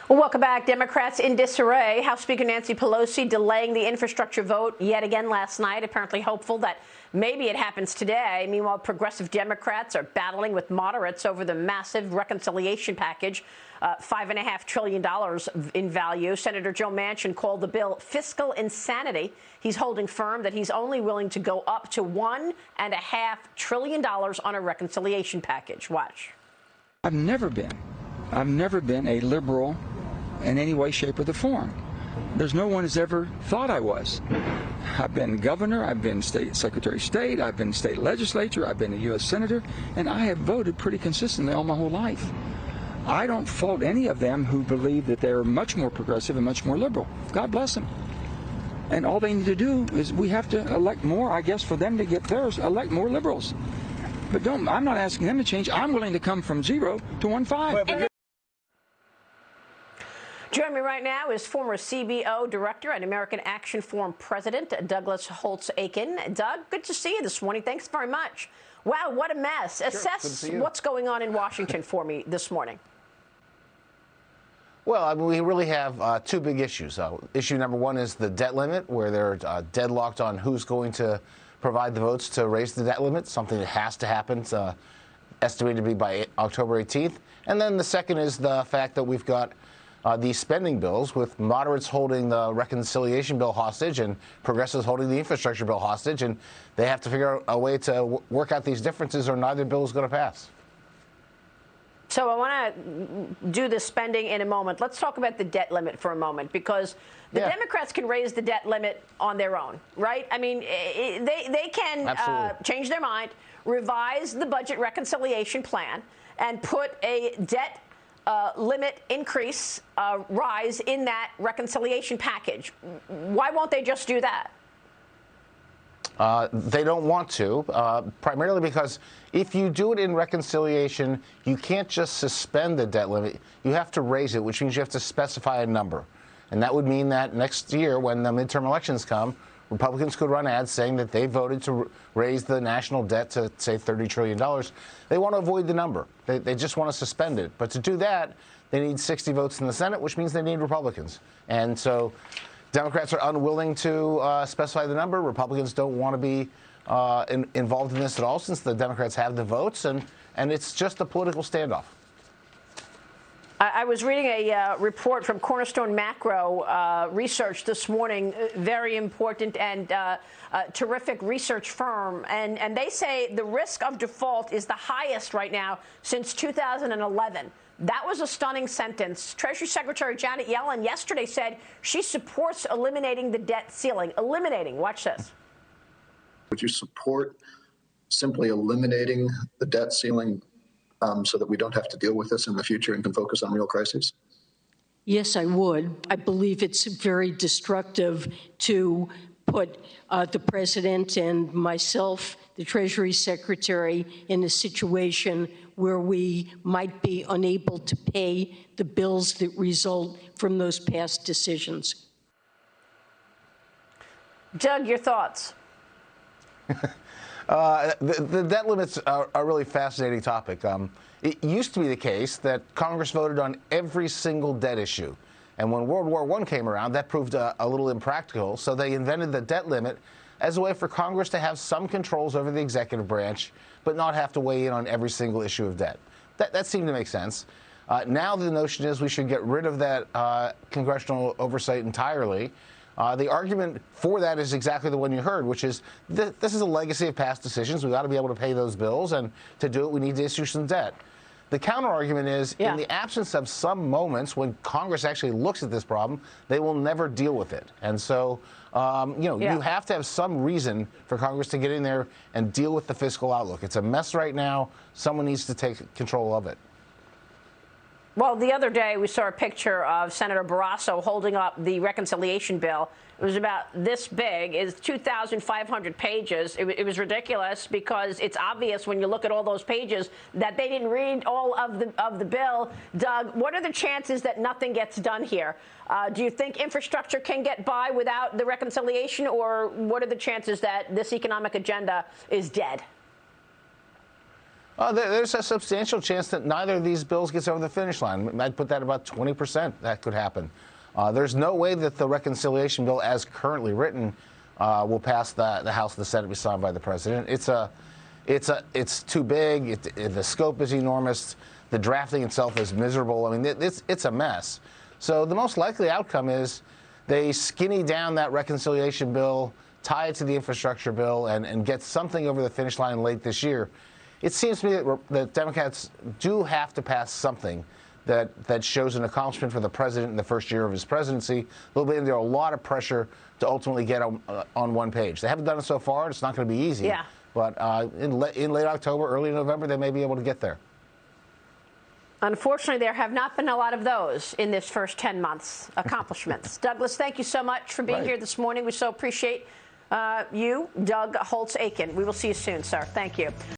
Well, welcome back. Democrats in disarray. House Speaker Nancy Pelosi delaying the infrastructure vote yet again last night, apparently hopeful that maybe it happens today. Meanwhile, progressive Democrats are battling with moderates over the massive reconciliation package, $5.5 trillion in value. Senator Joe Manchin called the bill fiscal insanity. He's holding firm that he's only willing to go up to $1.5 trillion on a reconciliation package. Watch. I've never been a liberal in any way, shape, or the form. There's no one has ever thought I was. I've been governor, I've been state secretary of state, I've been state legislature, I've been a U.S. senator, and I have voted pretty consistently all my whole life. I don't fault any of them who believe that they're much more progressive and much more liberal. God bless them. And all they need to do is we have to elect more, I guess, for them to get theirs, elect more liberals. But I'm not asking them to change. I'm willing to come from 0 to 1.5. Joining me right now is former CBO Director and American Action Forum President Douglas Holtz-Eakin. Doug, good to see you this morning. Thanks very much. Wow, what a mess. Sure, assess what's going on in Washington for me this morning. Well, I mean, we really have two big issues. Issue number one is the debt limit, where they're deadlocked on who's going to provide the votes to raise the debt limit, something that has to happen, estimated to be by October 18th. And then the second is the fact that we've got these spending bills, with moderates holding the reconciliation bill hostage and progressives holding the infrastructure bill hostage, and they have to figure out a way to work out these differences or neither bill is going to pass. So I want to do the spending in a moment. Let's talk about the debt limit for a moment, because the Democrats can raise the debt limit on their own, right? I mean, they can change their mind, revise the budget reconciliation plan, and put a debt limit increase, rise in that reconciliation package. Why won't they just do that? They don't want to, primarily because if you do it in reconciliation, you can't just suspend the debt limit. You have to raise it, which means you have to specify a number. And that would mean that next year, when the midterm elections come, Republicans could run ads saying that they voted to raise the national debt to, say, $30 trillion. They want to avoid the number. They just want to suspend it. But to do that, they need 60 votes in the Senate, which means they need Republicans. And so Democrats are unwilling to specify the number. Republicans don't want to be involved in this at all, since the Democrats have the votes, and it's just a political standoff. I was reading a report from Cornerstone Macro Research this morning, very important and terrific research firm, and they say the risk of default is the highest right now since 2011. That was a stunning sentence. Treasury Secretary Janet Yellen yesterday said she supports eliminating the debt ceiling. Eliminating. Watch this. Would you support simply eliminating the debt ceiling so that we don't have to deal with this in the future and can focus on real crises? Yes, I would. I believe it's very destructive to put the president and myself, the Treasury Secretary, in a situation where we might be unable to pay the bills that result from those past decisions. Doug, your thoughts? The debt limits are a really fascinating topic. It used to be the case that Congress voted on every single debt issue. And when World War I came around, that proved a little impractical. So they invented the debt limit as a way for Congress to have some controls over the executive branch, but not have to weigh in on every single issue of debt. That seemed to make sense. Now the notion is we should get rid of that congressional oversight entirely. The argument for that is exactly the one you heard, which is this is a legacy of past decisions. We've got to be able to pay those bills, and to do it, we need to issue some debt. The counter argument is, in the absence of some moments when Congress actually looks at this problem, they will never deal with it. And so, you have to have some reason for Congress to get in there and deal with the fiscal outlook. It's a mess right now. Someone needs to take control of it. Well, the other day we saw a picture of Senator Barrasso holding up the reconciliation bill. It was about this big. It's 2,500 pages. It was ridiculous, because it's obvious when you look at all those pages that they didn't read all of the bill. Doug, what are the chances that nothing gets done here? Do you think infrastructure can get by without the reconciliation, or what are the chances that this economic agenda is dead? There's a substantial chance that neither of these bills gets over the finish line. I'd put that about 20% that could happen. There's no way that the reconciliation bill, as currently written, will pass the House and the Senate, be signed by the president. It's too big. The scope is enormous. The drafting itself is miserable. I mean, it's a mess. So the most likely outcome is they skinny down that reconciliation bill, tie it to the infrastructure bill, and get something over the finish line late this year. It seems to me that Democrats do have to pass something that shows an accomplishment for the president in the first year of his presidency. There'll be under a lot of pressure to ultimately get on one page. They haven't done it so far. It's not going to be easy. Yeah. But in late October, early November, they may be able to get there. Unfortunately, there have not been a lot of those in this first 10 months, accomplishments. Douglas, thank you so much for being here this morning. We so appreciate you, Doug Holtz-Eakin. We will see you soon, sir. Thank you.